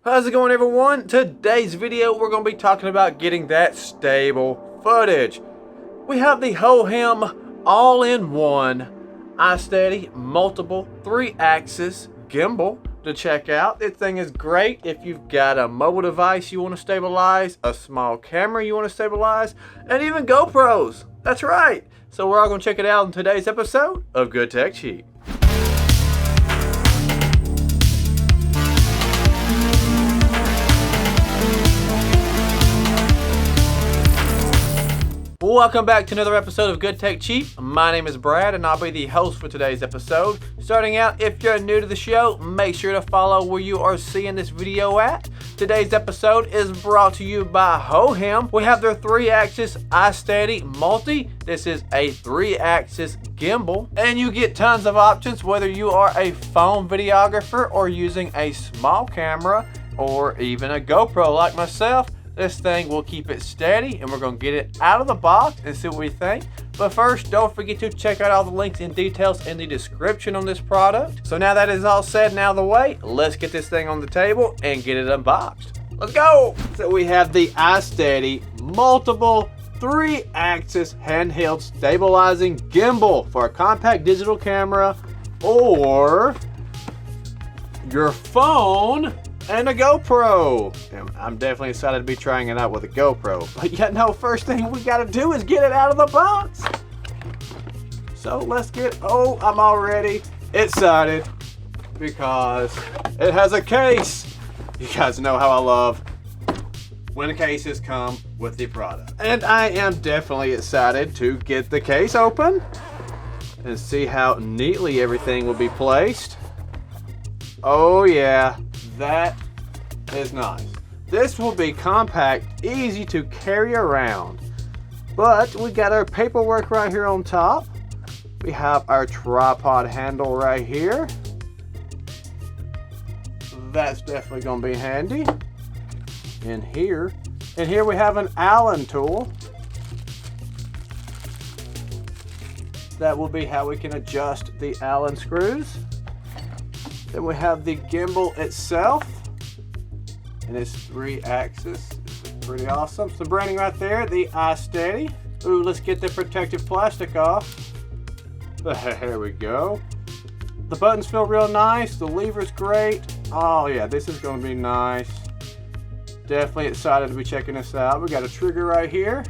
How's it going, everyone? Today's video we're going to be talking about getting that stable footage. We have the Hohem all-in-one iSteady multiple 3-axis gimbal to check out. This thing is great if you've got a mobile device you want to stabilize, a small camera you want to stabilize, and even GoPros. That's right. So we're all going to check it out in today's episode of Good Tech Cheap. Welcome back to another episode of Good Tech Cheap. My name is Brad and I'll be the host for today's episode. Starting out, if you're new to the show, make sure to follow where you are seeing this video at. Today's episode is brought to you by Hohem. We have their 3-axis iSteady Multi. This is a 3-axis gimbal and you get tons of options whether you are a phone videographer or using a small camera or even a GoPro like myself. This thing will keep it steady and we're going to get it out of the box and see what we think. But first, don't forget to check out all the links and details in the description on this product. So now that is all said and out of the way, let's get this thing on the table and get it unboxed. Let's go! So we have the iSteady multiple 3-axis handheld stabilizing gimbal for a compact digital camera or your phone and a GoPro. And I'm definitely excited to be trying it out with a GoPro. But yeah, no, first thing we gotta do is get it out of the box. So let's get, I'm already excited because it has a case. You guys know how I love when the cases come with the product. And I am definitely excited to get the case open and see how neatly everything will be placed. Oh yeah. That is nice. This will be compact, easy to carry around. But we got our paperwork right here on top. We have our tripod handle right here. That's definitely going to be handy. In here we have an Allen tool. That will be how we can adjust the Allen screws. Then we have the gimbal itself, and it's 3-axis. This is pretty awesome. So branding right there, the iSteady. Ooh, let's get the protective plastic off. There we go. The buttons feel real nice. The lever's great. Oh yeah, this is going to be nice. Definitely excited to be checking this out. We got a trigger right here.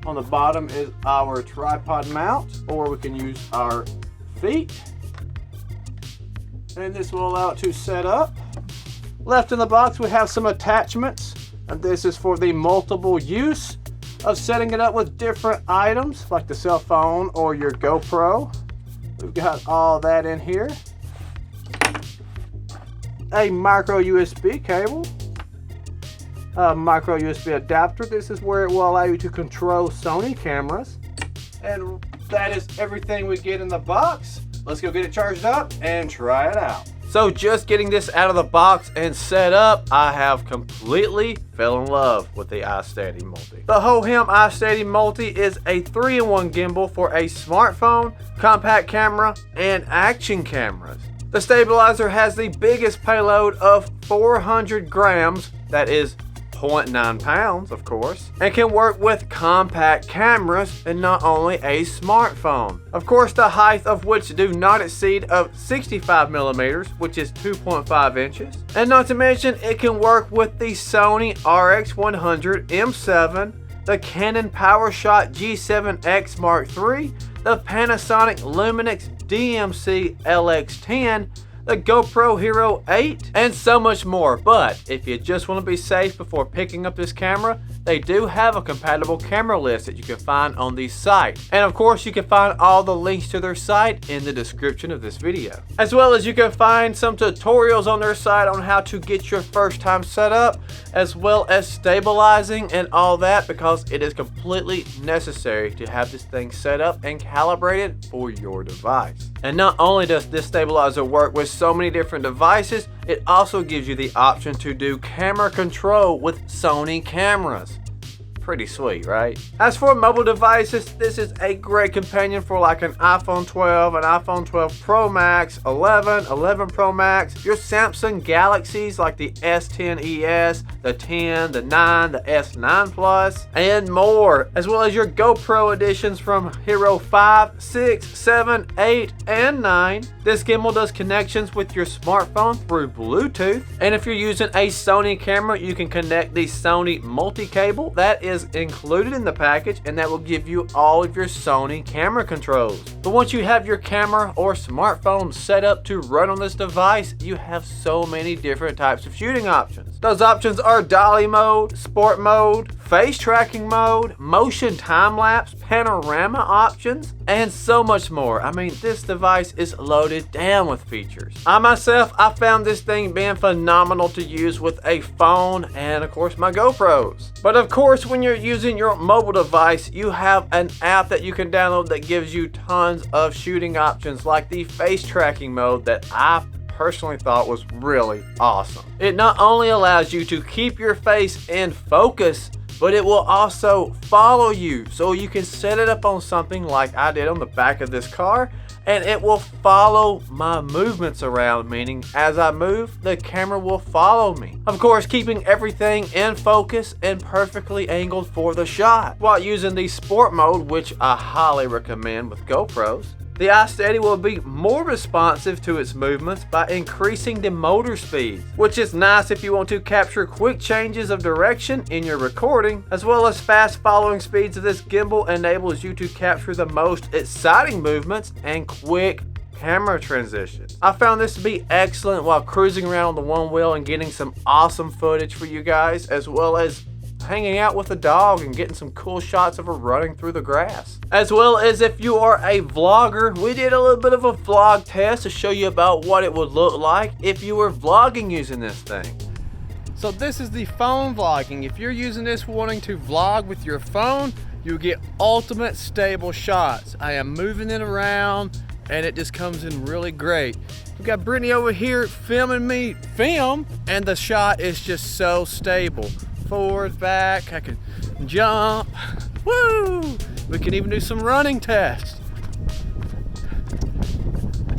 On the bottom is our tripod mount, or we can use our feet. And this will allow it to set up. Left in the box we have some attachments, and this is for the multiple use of setting it up with different items like the cell phone or your GoPro. We've got all that in here. A micro USB cable, a micro USB adapter. This is where it will allow you to control Sony cameras, and that is everything we get in the box. Let's go get it charged up and try it out. So just getting this out of the box and set up, I have completely fell in love with the iSteady Multi. The Hohem iSteady Multi is a 3-in-1 gimbal for a smartphone, compact camera, and action cameras. The stabilizer has the biggest payload of 400 grams, that is 0.9 pounds, of course, and can work with compact cameras and not only a smartphone. Of course, the height of which do not exceed of 65 millimeters, which is 2.5 inches. And not to mention, it can work with the Sony RX100 M7, the Canon PowerShot G7X Mark III, the Panasonic Lumix DMC LX10, the GoPro Hero 8, and so much more. But if you just want to be safe before picking up this camera, they do have a compatible camera list that you can find on the site. And of course, you can find all the links to their site in the description of this video. As well as you can find some tutorials on their site on how to get your first time set up, as well as stabilizing and all that, because it is completely necessary to have this thing set up and calibrated for your device. And not only does this stabilizer work with so many different devices, it also gives you the option to do camera control with Sony cameras. Pretty sweet, right? As for mobile devices, this is a great companion for like an iPhone 12, an iPhone 12 Pro Max, 11, 11 Pro Max, your Samsung Galaxies like the S10 ES, the 10, the 9, the S9 Plus, and more, as well as your GoPro editions from Hero 5, 6, 7, 8, and 9. This gimbal does connections with your smartphone through Bluetooth, and if you're using a Sony camera, you can connect the Sony multi-cable. That is included in the package, and that will give you all of your Sony camera controls. But once you have your camera or smartphone set up to run on this device, you have so many different types of shooting options. Those options are dolly mode, sport mode, face tracking mode, motion time-lapse, panorama options, and so much more. I mean, this device is loaded down with features. I found this thing being phenomenal to use with a phone and of course my GoPros. But of course, when you're using your mobile device, you have an app that you can download that gives you tons of shooting options, like the face tracking mode that I personally thought was really awesome. It not only allows you to keep your face in focus, but it will also follow you. So you can set it up on something like I did on the back of this car, and it will follow my movements around, meaning as I move, the camera will follow me. Of course, keeping everything in focus and perfectly angled for the shot. While using the sport mode, which I highly recommend with GoPros, the iSteady will be more responsive to its movements by increasing the motor speed, which is nice if you want to capture quick changes of direction in your recording, as well as fast following speeds of this gimbal enables you to capture the most exciting movements and quick camera transitions. I found this to be excellent while cruising around on the one wheel and getting some awesome footage for you guys, as well as hanging out with a dog and getting some cool shots of her running through the grass. As well as if you are a vlogger, we did a little bit of a vlog test to show you about what it would look like if you were vlogging using this thing. So this is the phone vlogging. If you're using this wanting to vlog with your phone, you get ultimate stable shots. I am moving it around and it just comes in really great. We've got Brittany over here filming me film, and the shot is just so stable. Forward, back, I can jump, woo! We can even do some running tests.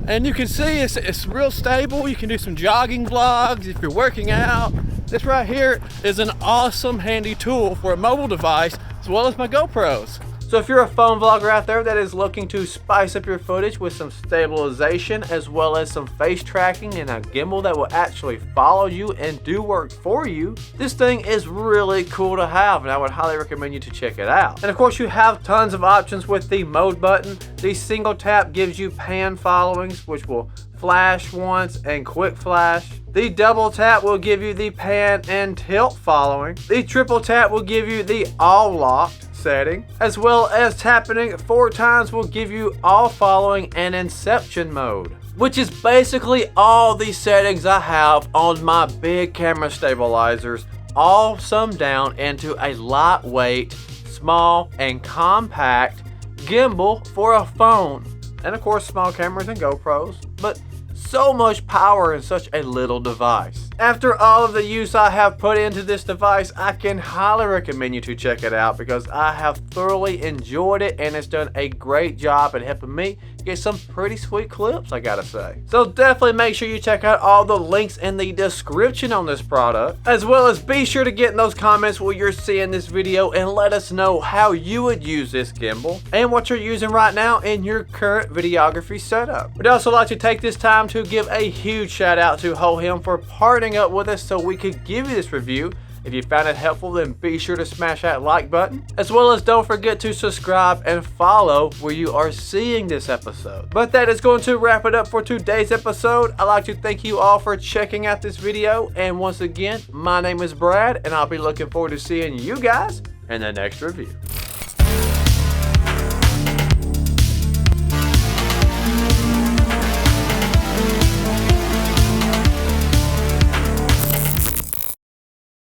And you can see it's real stable. You can do some jogging vlogs if you're working out. This right here is an awesome handy tool for a mobile device, as well as my GoPros. So if you're a phone vlogger out there that is looking to spice up your footage with some stabilization, as well as some face tracking and a gimbal that will actually follow you and do work for you, this thing is really cool to have, and I would highly recommend you to check it out. And of course, you have tons of options with the mode button. The single tap gives you pan followings, which will flash once and quick flash. The double tap will give you the pan and tilt following. The triple tap will give you the all locked setting, as well as tapping it 4 times will give you all following and inception mode, which is basically all the settings I have on my big camera stabilizers, all summed down into a lightweight, small, and compact gimbal for a phone. And of course, small cameras and GoPros, but so much power in such a little device. After all of the use I have put into this device, I can highly recommend you to check it out because I have thoroughly enjoyed it, and it's done a great job at helping me get some pretty sweet clips, I gotta say. So definitely make sure you check out all the links in the description on this product, as well as be sure to get in those comments while you're seeing this video and let us know how you would use this gimbal and what you're using right now in your current videography setup. We'd also like to take this time to give a huge shout out to Hohem for partnering up with us so we could give you this review. If you found it helpful, then be sure to smash that like button, as well as don't forget to subscribe and follow where you are seeing this episode. But that is going to wrap it up for today's episode. I'd like to thank you all for checking out this video, and once again, my name is Brad, and I'll be looking forward to seeing you guys in the next review.